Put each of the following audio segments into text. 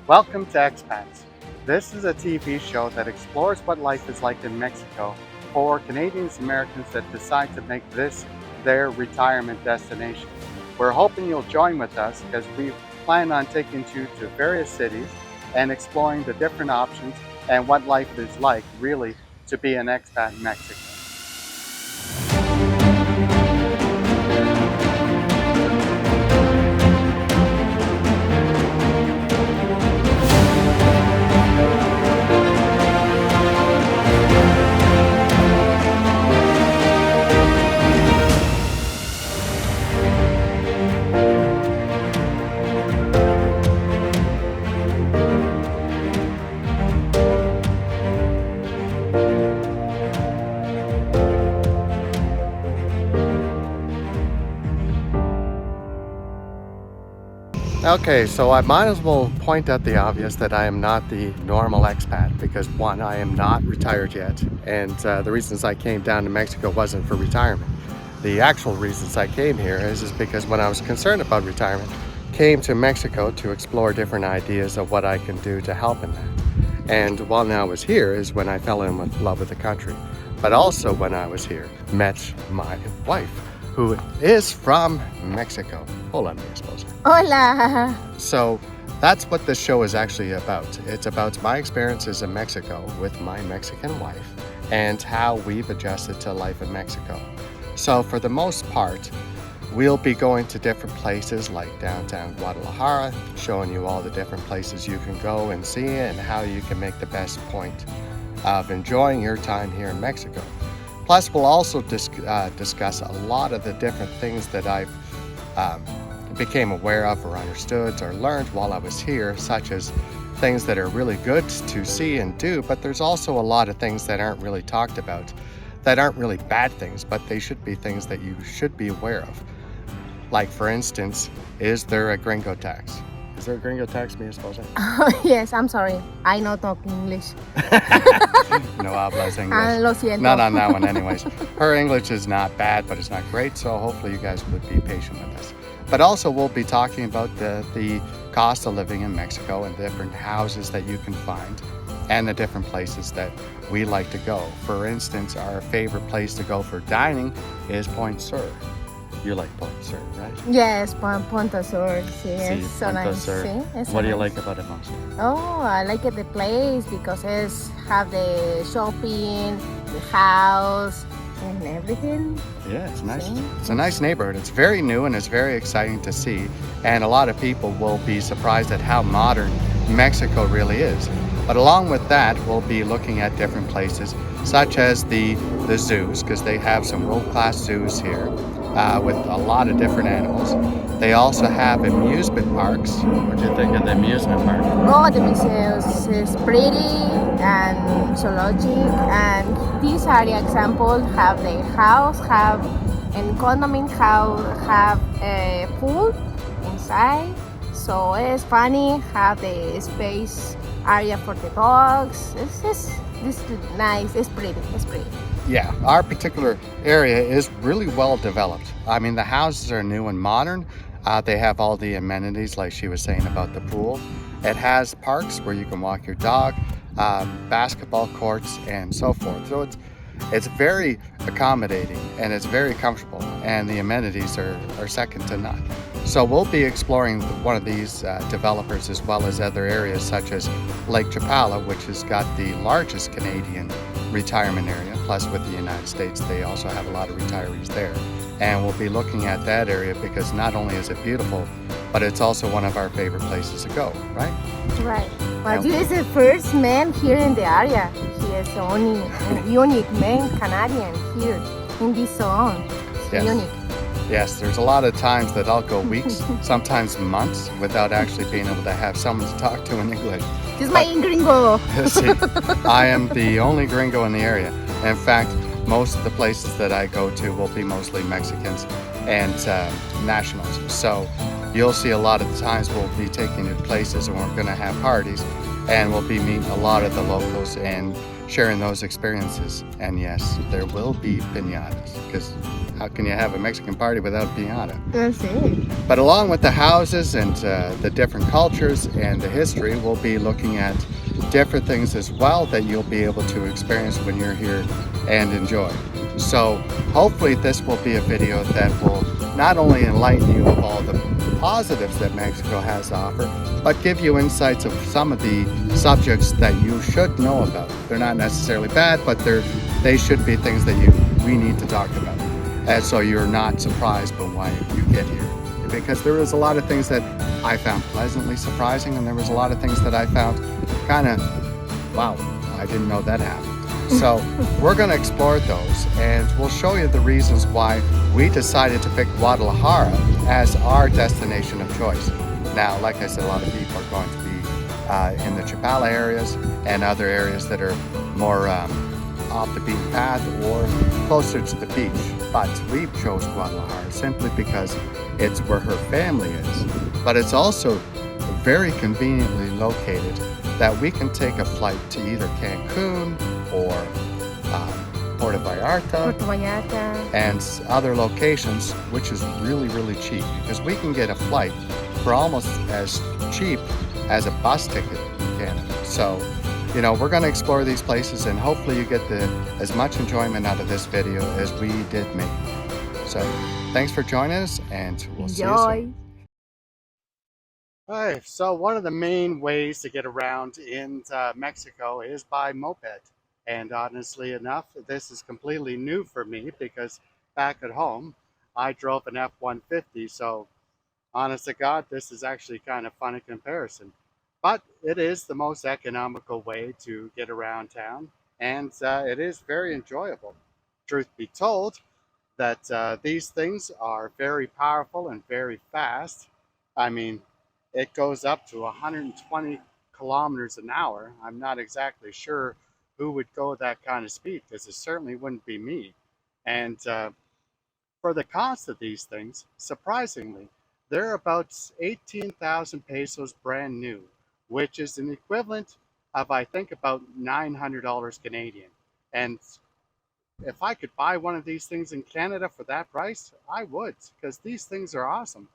Welcome to Expats. This is a TV show that explores what life is like in Mexico for Canadians and Americans that decide to make this their retirement destination. We're hoping you'll join with us because we plan on taking you to various cities and exploring the different options and what life is like really to be an expat in Mexico. Okay, so I might as well point out the obvious that I am not the normal expat because one, I am not retired yet, and the reasons I came down to Mexico wasn't for retirement. The actual reasons I came here is because when I was concerned about retirement, came to Mexico to explore different ideas of what I can do to help in that. And while I was here is when I fell in love with the country. But also when I was here, met my wife, who is from Mexico. Hold on, I suppose. Hola! So that's what this show is actually about. It's about my experiences in Mexico with my Mexican wife and how we've adjusted to life in Mexico. So for the most part, we'll be going to different places like downtown Guadalajara, showing you all the different places you can go and see and how you can make the best point of enjoying your time here in Mexico. Plus, we'll also discuss a lot of the different things that I've became aware of or understood or learned while I was here, such as things that are really good to see and do, but there's also a lot of things that aren't really talked about, that aren't really bad things, but they should be things that you should be aware of. Like, for instance, is there a gringo tax? Is there a gringo tax, mi esposa? Yes, I'm sorry. I don't talk English. No hablas English. Lo siento. Not on that one anyways. Her English is not bad, but it's not great, so hopefully you guys would be patient with us. But also we'll be talking about the cost of living in Mexico and different houses that you can find and the different places that we like to go. For instance, our favorite place to go for dining is Point Sur. You like Point Sur, right? Yes, Punta Sur. Sí, Sí, so Punta nice. Sur. Sí, it's What do you nice. like about it most? Oh, I like it, the place because it's have the shopping, the house, and everything. Yeah, it's nice. Sí. It's a nice neighborhood. It's very new and it's very exciting to see. And a lot of people will be surprised at how modern Mexico really is. But along with that, we'll be looking at different places, such as the zoos, because they have some world-class zoos here with a lot of different animals. They also have amusement parks. What do you think of the amusement park? Oh, the museums is pretty and zoologic, and this area example have the house, have and condominium have a pool inside, so it's funny. Have the space area for the dogs. This nice. It's pretty. Yeah, our particular area is really well developed. I mean, the houses are new and modern. They have all the amenities like she was saying about the pool. It has parks where you can walk your dog, basketball courts, and so forth. So it's very accommodating and it's very comfortable, and the amenities are second to none. So we'll be exploring one of these developers as well as other areas such as Lake Chapala, which has got the largest Canadian retirement area. Plus with the United States, they also have a lot of retirees there. And we'll be looking at that area because not only is it beautiful, but it's also one of our favorite places to go, right? Right. But you is the first man here in the area. He is the only unique man Canadian here in this zone. It's Yes. unique. Yes, there's a lot of times that I'll go weeks, sometimes months, without actually being able to have someone to talk to in English. This is my gringo. See, I am the only gringo in the area. In fact, most of the places that I go to will be mostly Mexicans and nationals. So you'll see a lot of the times we'll be taking you to places and we're going to have parties and we'll be meeting a lot of the locals and sharing those experiences. And yes, there will be piñatas because how can you have a Mexican party without piñata? That's it. But along with the houses and the different cultures and the history, we'll be looking at different things as well that you'll be able to experience when you're here and enjoy. So hopefully this will be a video that will not only enlighten you of all the positives that Mexico has to offer, but give you insights of some of the subjects that you should know about. They're not necessarily bad, but they should be things that we need to talk about. And so you're not surprised by why you get here. Because there was a lot of things that I found pleasantly surprising, and there was a lot of things that I found kind of, wow, I didn't know that happened. So we're going to explore those, and we'll show you the reasons why we decided to pick Guadalajara as our destination of choice. Now, like I said, a lot of people are going to be in the Chapala areas and other areas that are more off the beaten path or closer to the beach. But we chose Guadalajara simply because it's where her family is. But it's also very conveniently located that we can take a flight to either Cancun or Puerto Vallarta and other locations, which is really, really cheap because we can get a flight for almost as cheap as a bus ticket in Canada. So, you know, we're going to explore these places, and hopefully you get as much enjoyment out of this video as we did make. So, thanks for joining us, and we'll see you soon. All right, so one of the main ways to get around in Mexico is by moped. And honestly enough, this is completely new for me because back at home, I drove an F-150. So honest to God, this is actually kind of fun in comparison. But it is the most economical way to get around town, and it is very enjoyable. Truth be told, that these things are very powerful and very fast. I mean, it goes up to 120 kilometers an hour. I'm not exactly sure who would go that kind of speed, because it certainly wouldn't be me. And for the cost of these things, surprisingly, they're about 18,000 pesos brand new, which is an equivalent of, I think, about $900 Canadian. And if I could buy one of these things in Canada for that price, I would, because these things are awesome.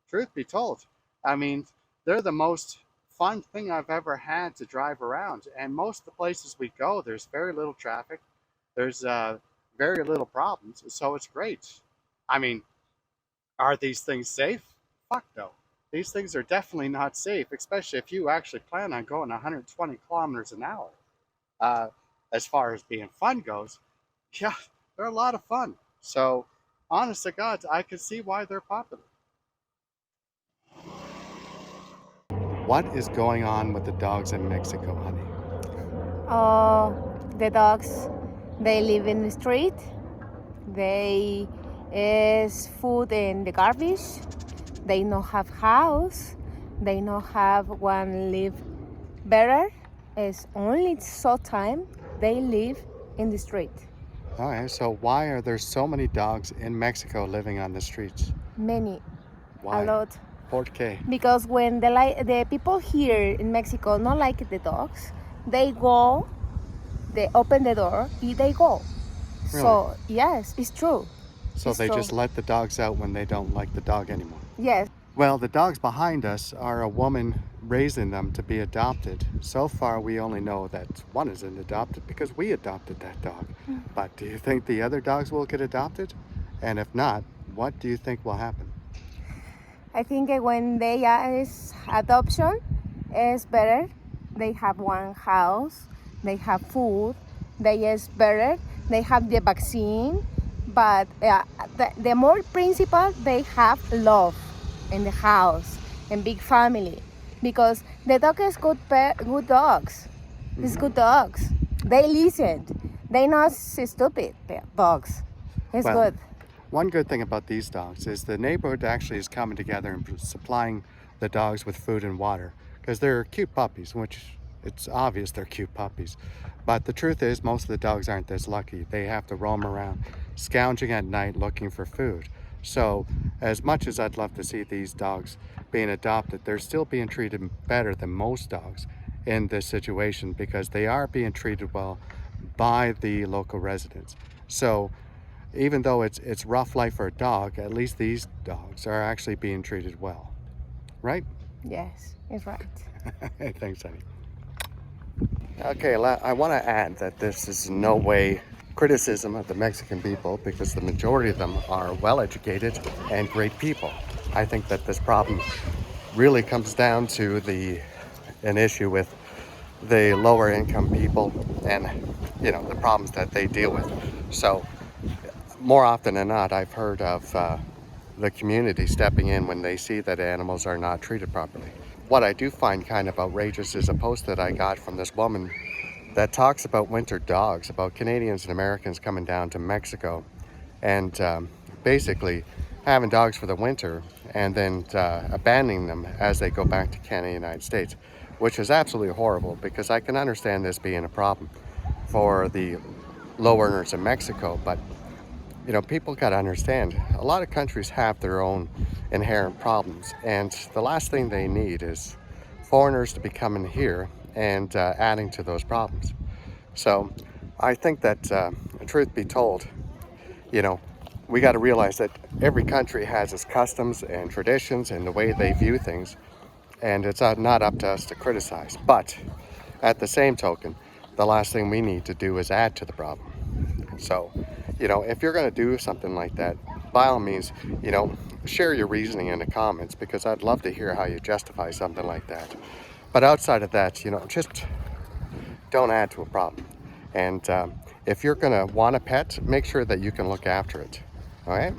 Truth be told, I mean, they're the most fun thing I've ever had to drive around. And most of the places we go, there's very little traffic. There's very little problems. So it's great. I mean, are these things safe? Fuck no. These things are definitely not safe, especially if you actually plan on going 120 kilometers an hour. As far as being fun goes, yeah, they're a lot of fun. So, honest to God, I can see why they're popular. What is going on with the dogs in Mexico, honey? The dogs, they live in the street. They is food in the garbage. They don't have house. They don't have one live better. It's only so time they live in the street. All right, so why are there so many dogs in Mexico living on the streets? Many. Why? A lot. ¿Por qué? Because when the people here in Mexico don't like the dogs, they go, they open the door, and they go. Really? So, yes, it's true. So it's they true. just let the dogs out when they don't like the dog anymore? Yes. Well, the dogs behind us are a woman raising them to be adopted. So far, we only know that one isn't adopted because we adopted that dog. But do you think the other dogs will get adopted? And if not, what do you think will happen? I think when they is adoption is better. They have one house, they have food, they is better, they have the vaccine, but the more principal, they have love in the house and big family, because the dog is good dogs. It's good dogs. They listen. They not stupid dogs. It's Well, good. One good thing about these dogs is the neighborhood actually is coming together and supplying the dogs with food and water, because they're cute puppies, which it's obvious they're cute puppies. But the truth is, most of the dogs aren't this lucky. They have to roam around, scrounging at night looking for food. So as much as I'd love to see these dogs being adopted, they're still being treated better than most dogs in this situation, because they are being treated well by the local residents. So even though it's rough life for a dog, at least these dogs are actually being treated well, right? Yes, it's right. Thanks, honey. Okay, I want to add that this is in no way criticism of the Mexican people, because the majority of them are well-educated and great people. I think that this problem really comes down to an issue with the lower income people and the problems that they deal with. So more often than not, I've heard of the community stepping in when they see that animals are not treated properly. What I do find kind of outrageous is a post that I got from this woman that talks about winter dogs, about Canadians and Americans coming down to Mexico and basically having dogs for the winter and then abandoning them as they go back to Canada and the United States, which is absolutely horrible, because I can understand this being a problem for the low earners in Mexico. But people got to understand, a lot of countries have their own inherent problems, and the last thing they need is foreigners to be coming here and adding to those problems. So I think that, truth be told, we got to realize that every country has its customs and traditions and the way they view things, and it's not up to us to criticize. But at the same token, the last thing we need to do is add to the problem. So, if you're going to do something like that, by all means, share your reasoning in the comments, because I'd love to hear how you justify something like that. But outside of that, just don't add to a problem. And if you're going to want a pet, make sure that you can look after it. All right?